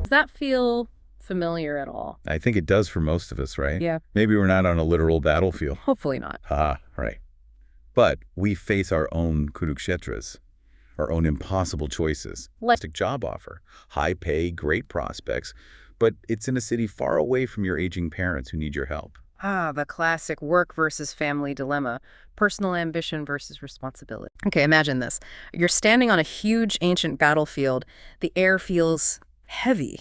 Does that feel familiar at all? I think it does for most of us, right? Yeah. Maybe we're not on a literal battlefield. Hopefully not. Right. But we face our own Kurukshetras, our own impossible choices. Fantastic job offer, high pay, great prospects, but it's in a city far away from your aging parents who need your help. The classic work versus family dilemma. Personal ambition versus responsibility. Okay, imagine this. You're standing on a huge ancient battlefield. The air feels heavy,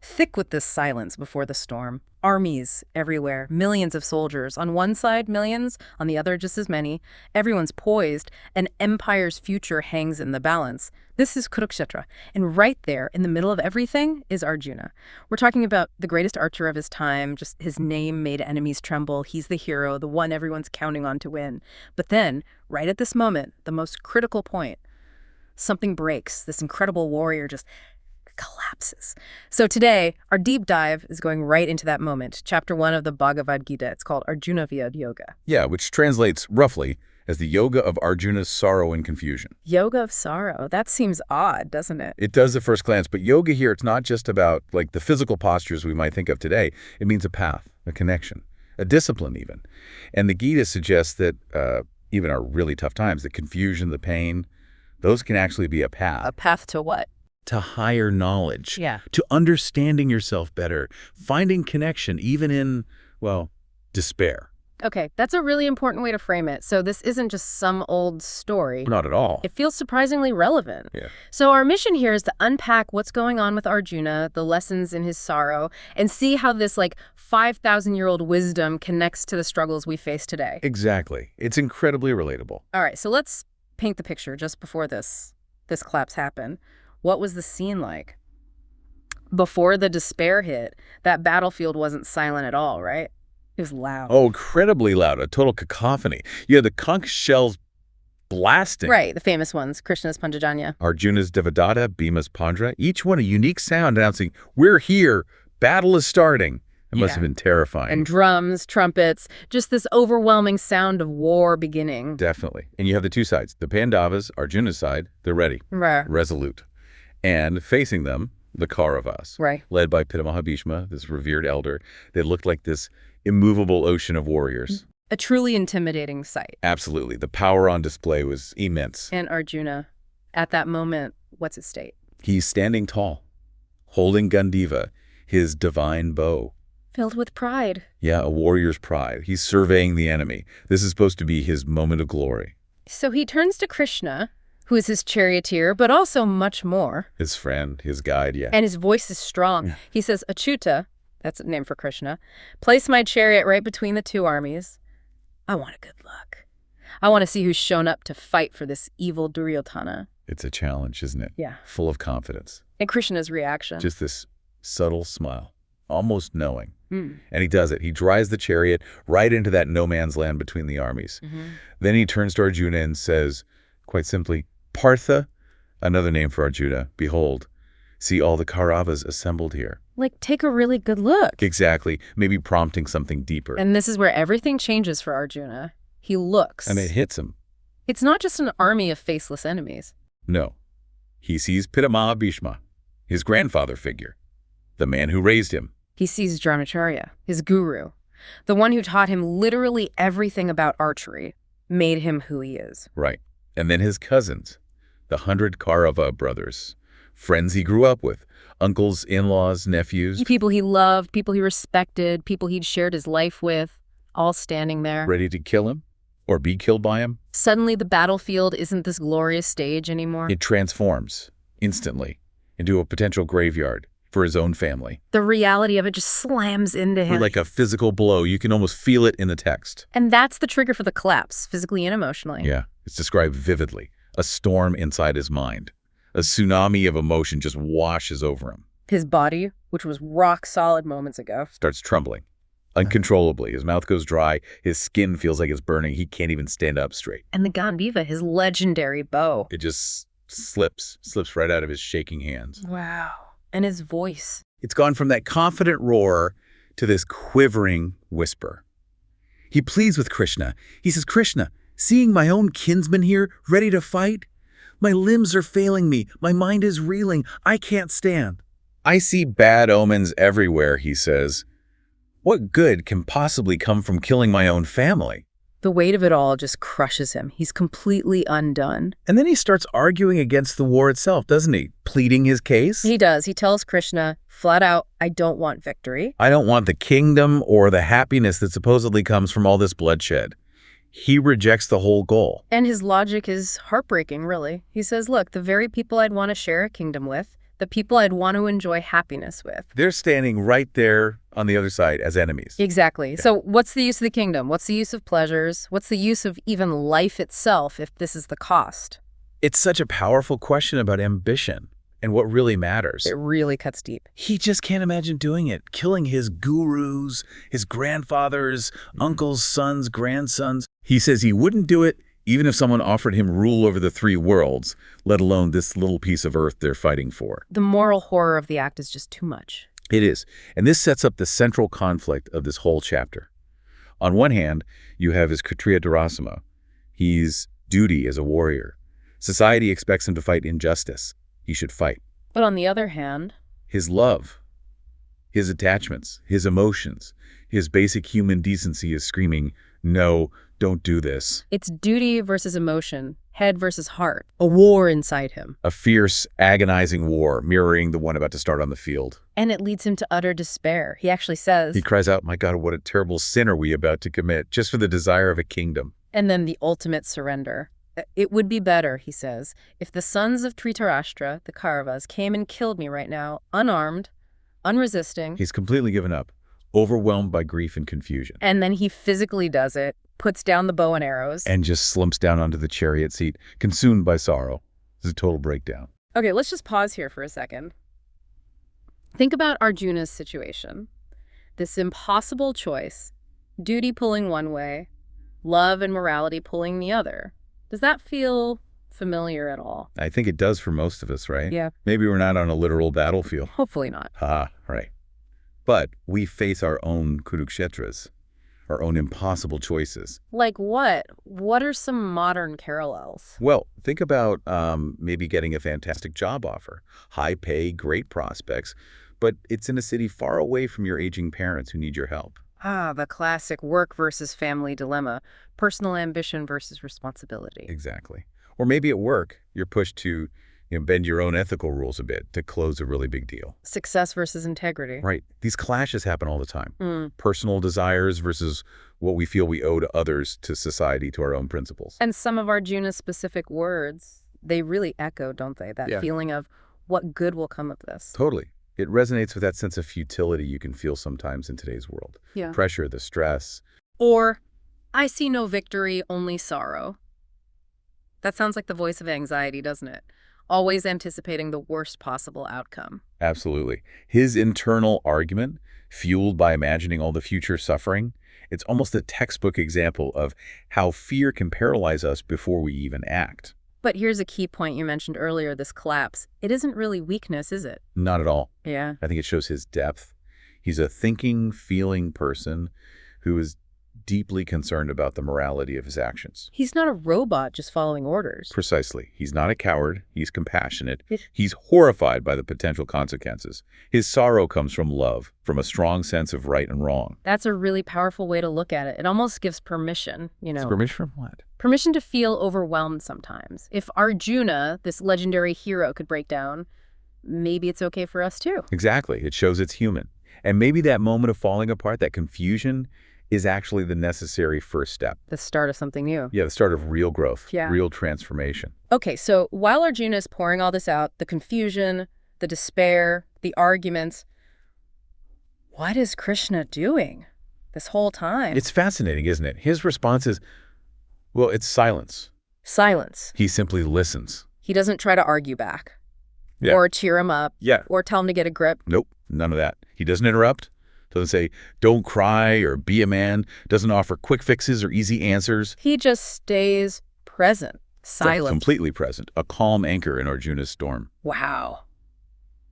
thick with this silence before the storm. Armies everywhere, millions of soldiers. On one side, millions. On the other, just as many. Everyone's poised. An empire's future hangs in the balance. This is Kurukshetra. And right there, in the middle of everything, is Arjuna. We're talking about the greatest archer of his time. Just his name made enemies tremble. He's the hero, the one everyone's counting on to win. But then, right at this moment, the most critical point, something breaks. This incredible warrior just collapses. So today, our deep dive is going right into that moment. Chapter 1 of the Bhagavad Gita. It's called Arjuna Vyad Yoga. Yeah, which translates roughly as the yoga of Arjuna's sorrow and confusion. Yoga of sorrow. That seems odd, doesn't it? It does at first glance, but yoga here, it's not just about like the physical postures we might think of today. It means a path, a connection, a discipline even. And the Gita suggests that even our really tough times, the confusion, the pain, those can actually be a path. A path to what? To higher knowledge, Yeah. to understanding yourself better, finding connection even in, well, despair. Okay, that's a really important way to frame it. So this isn't just some old story. Not at all. It feels surprisingly relevant. Yeah. So our mission here is to unpack what's going on with Arjuna, the lessons in his sorrow, and see how this 5,000-year-old wisdom connects to the struggles we face today. Exactly. It's incredibly relatable. All right, so let's paint the picture just before this collapse happened. What was the scene like? Before the despair hit, that battlefield wasn't silent at all, right? It was loud. Oh, incredibly loud, a total cacophony. You had the conch shells blasting. Right, the famous ones, Krishna's Panchajanya. Arjuna's Devadatta, Bhima's Pandra, each one a unique sound announcing, we're here, battle is starting. It must have been terrifying. And drums, trumpets, just this overwhelming sound of war beginning. Definitely. And you have the two sides. The Pandavas, Arjuna's side, they're ready, resolute. And facing them, the Kauravas, led by Pitamaha Bhishma, this revered elder. They looked like this immovable ocean of warriors. A truly intimidating sight. Absolutely. The power on display was immense. And Arjuna, at that moment, what's his state? He's standing tall, holding Gandiva, his divine bow. Filled with pride. Yeah, a warrior's pride. He's surveying the enemy. This is supposed to be his moment of glory. So he turns to Krishna, who is his charioteer, but also much more. His friend, his guide, yeah. And his voice is strong. He says, Achyuta, that's a name for Krishna, place my chariot right between the two armies. I want a good luck. I want to see who's shown up to fight for this evil Duryodhana. It's a challenge, isn't it? Yeah. Full of confidence. And Krishna's reaction. Just this subtle smile, almost knowing. And he does it. He drives the chariot right into that no man's land between the armies. Then he turns to Arjuna and says, quite simply, Partha, another name for Arjuna, behold, see all the Kauravas assembled here. Take a really good look. Exactly, maybe prompting something deeper. And this is where everything changes for Arjuna. He looks. And it hits him. It's not just an army of faceless enemies. No. He sees Pitamaha Bhishma, his grandfather figure, the man who raised him. He sees Dronacharya, his guru, the one who taught him literally everything about archery, made him who he is. Right. And then his cousins, the 100 Kaurava brothers, friends he grew up with, uncles, in-laws, nephews. People he loved, people he respected, people he'd shared his life with, all standing there. Ready to kill him or be killed by him? Suddenly the battlefield isn't this glorious stage anymore. It transforms instantly into a potential graveyard for his own family. The reality of it just slams into him. Like a physical blow. You can almost feel it in the text. And that's the trigger for the collapse, physically and emotionally. Yeah, it's described vividly. A storm inside his mind. A tsunami of emotion just washes over him. His body, which was rock solid moments ago, starts trembling uncontrollably. His mouth goes dry. His skin feels like it's burning. He can't even stand up straight. And the Gandiva, his legendary bow. It just slips right out of his shaking hands. Wow. And his voice. It's gone from that confident roar to this quivering whisper. He pleads with Krishna. He says, Krishna, seeing my own kinsman here, ready to fight, my limbs are failing me. My mind is reeling. I can't stand. I see bad omens everywhere, he says. What good can possibly come from killing my own family? The weight of it all just crushes him. He's completely undone. And then he starts arguing against the war itself, doesn't he? Pleading his case. He does. He tells Krishna, flat out, I don't want victory. I don't want the kingdom or the happiness that supposedly comes from all this bloodshed. He rejects the whole goal. And his logic is heartbreaking, really. He says, look, the very people I'd want to share a kingdom with, the people I'd want to enjoy happiness with. They're standing right there on the other side as enemies. Exactly. Yeah. So what's the use of the kingdom? What's the use of pleasures? What's the use of even life itself if this is the cost? It's such a powerful question about ambition and what really matters. It really cuts deep. He just can't imagine doing it, killing his gurus, his grandfathers, uncles, sons, grandsons. He says he wouldn't do it even if someone offered him rule over the three worlds, let alone this little piece of earth they're fighting for. The moral horror of the act is just too much. It is. And this sets up the central conflict of this whole chapter. On one hand, you have his Kshatriya Dharma. He's duty as a warrior. Society expects him to fight injustice. He should fight. But on the other hand, his love, his attachments, his emotions, his basic human decency is screaming, no, don't do this. It's duty versus emotion, head versus heart, a war inside him. A fierce, agonizing war, mirroring the one about to start on the field. And it leads him to utter despair. He actually says, he cries out, my God, what a terrible sin are we about to commit, just for the desire of a kingdom. And then the ultimate surrender. It would be better, he says, if the sons of Dhritarashtra, the Kauravas, came and killed me right now, unarmed, unresisting. He's completely given up, overwhelmed by grief and confusion. And then he physically does it, puts down the bow and arrows. And just slumps down onto the chariot seat, consumed by sorrow. It's a total breakdown. Okay, let's just pause here for a second. Think about Arjuna's situation. This impossible choice, duty pulling one way, love and morality pulling the other. Does that feel familiar at all? I think it does for most of us, right? Yeah. Maybe we're not on a literal battlefield. Hopefully not. Right. But we face our own Kurukshetras, our own impossible choices. Like what? What are some modern parallels? Well, think about maybe getting a fantastic job offer. High pay, great prospects, but it's in a city far away from your aging parents who need your help. The classic work versus family dilemma, personal ambition versus responsibility. Exactly. Or maybe at work, you're pushed to bend your own ethical rules a bit to close a really big deal. Success versus integrity. Right. These clashes happen all the time. Personal desires versus what we feel we owe to others, to society, to our own principles. And some of Arjuna's specific words, they really echo, don't they? That feeling of what good will come of this. Totally. It resonates with that sense of futility you can feel sometimes in today's world. Yeah. Pressure, the stress. Or, I see no victory, only sorrow. That sounds like the voice of anxiety, doesn't it? Always anticipating the worst possible outcome. Absolutely. His internal argument, fueled by imagining all the future suffering, it's almost a textbook example of how fear can paralyze us before we even act. But here's a key point you mentioned earlier, this collapse. It isn't really weakness, is it? Not at all. Yeah. I think it shows his depth. He's a thinking, feeling person who is deeply concerned about the morality of his actions. He's not a robot just following orders. Precisely. He's not a coward. He's compassionate. He's horrified by the potential consequences. His sorrow comes from love, from a strong sense of right and wrong. That's a really powerful way to look at it. It almost gives permission, It's permission from what? Permission to feel overwhelmed sometimes. If Arjuna, this legendary hero, could break down, maybe it's okay for us too. Exactly. It shows it's human. And maybe that moment of falling apart, that confusion, is actually the necessary first step. The start of something new. Yeah, the start of real growth, Yeah. real transformation. Okay, so while Arjuna is pouring all this out, the confusion, the despair, the arguments, what is Krishna doing this whole time? It's fascinating, isn't it? His response is, well, it's silence. Silence. He simply listens. He doesn't try to argue back. Yeah. Or cheer him up. Yeah. Or tell him to get a grip. Nope, none of that. He doesn't interrupt. Doesn't say, don't cry or be a man. Doesn't offer quick fixes or easy answers. He just stays present, silent. Completely present, a calm anchor in Arjuna's storm. Wow.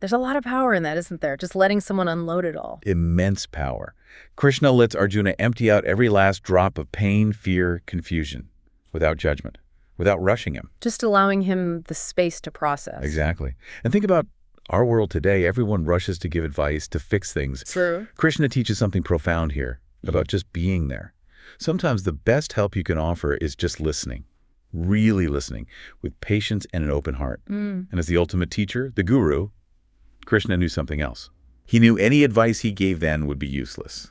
There's a lot of power in that, isn't there? Just letting someone unload it all. Immense power. Krishna lets Arjuna empty out every last drop of pain, fear, confusion, without judgment, without rushing him. Just allowing him the space to process. Exactly. And think about Our world today, everyone rushes to give advice, to fix things. True. Krishna teaches something profound here about just being there. Sometimes the best help you can offer is just listening, really listening, with patience and an open heart. And as the ultimate teacher, the guru, Krishna knew something else. He knew any advice he gave then would be useless,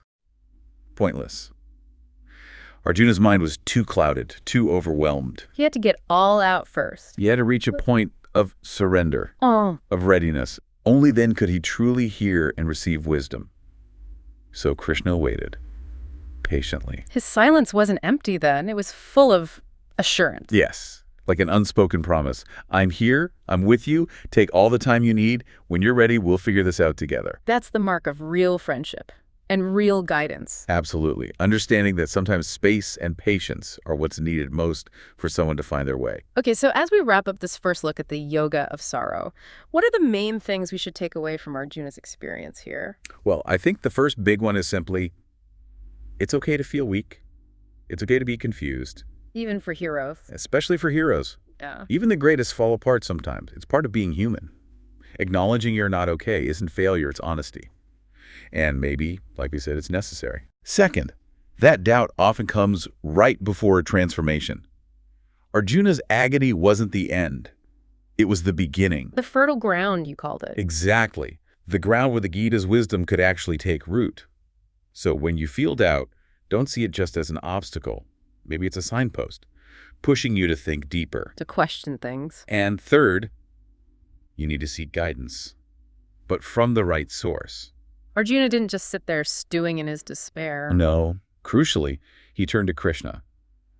pointless. Arjuna's mind was too clouded, too overwhelmed. He had to get all out first. He had to reach a point of surrender, Oh. of readiness. Only then could he truly hear and receive wisdom. So Krishna waited, patiently. His silence wasn't empty then. It was full of assurance. Yes, like an unspoken promise. I'm here, I'm with you, take all the time you need. When you're ready, we'll figure this out together. That's the mark of real friendship and real guidance. Absolutely. Understanding that sometimes space and patience are what's needed most for someone to find their way. Okay, so as we wrap up this first look at the yoga of sorrow, what are the main things we should take away from Arjuna's experience here? Well, I think the first big one is simply, it's okay to feel weak. It's okay to be confused. Even for heroes. Especially for heroes. Yeah. Even the greatest fall apart sometimes. It's part of being human. Acknowledging you're not okay isn't failure, it's honesty. And maybe, like we said, it's necessary. Second, that doubt often comes right before a transformation. Arjuna's agony wasn't the end. It was the beginning. The fertile ground, you called it. Exactly. The ground where the Gita's wisdom could actually take root. So when you feel doubt, don't see it just as an obstacle. Maybe it's a signpost, pushing you to think deeper. To question things. And third, you need to seek guidance, but from the right source. Arjuna didn't just sit there stewing in his despair. No. Crucially, he turned to Krishna,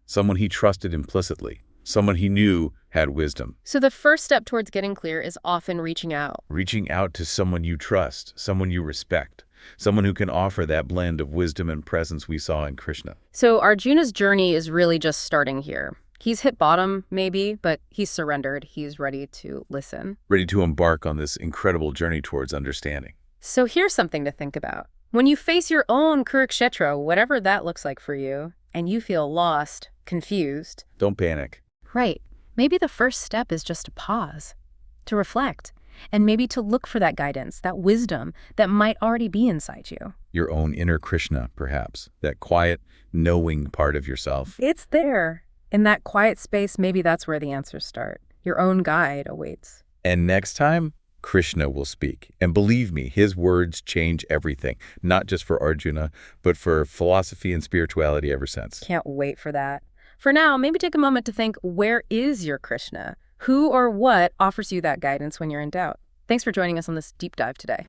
someone he trusted implicitly, someone he knew had wisdom. So the first step towards getting clear is often reaching out. Reaching out to someone you trust, someone you respect, someone who can offer that blend of wisdom and presence we saw in Krishna. So Arjuna's journey is really just starting here. He's hit bottom, maybe, but he's surrendered. He's ready to listen. Ready to embark on this incredible journey towards understanding. So here's something to think about. When you face your own Kurukshetra, whatever that looks like for you, and you feel lost, confused. Don't panic. Right. Maybe the first step is just to pause, to reflect, and maybe to look for that guidance, that wisdom that might already be inside you. Your own inner Krishna, perhaps. That quiet, knowing part of yourself. It's there. In that quiet space, maybe that's where the answers start. Your own guide awaits. And next time, Krishna will speak. And believe me, his words change everything. Not just for Arjuna, but for philosophy and spirituality ever since. Can't wait for that. For now, maybe take a moment to think, where is your Krishna? Who or what offers you that guidance when you're in doubt? Thanks for joining us on this deep dive today.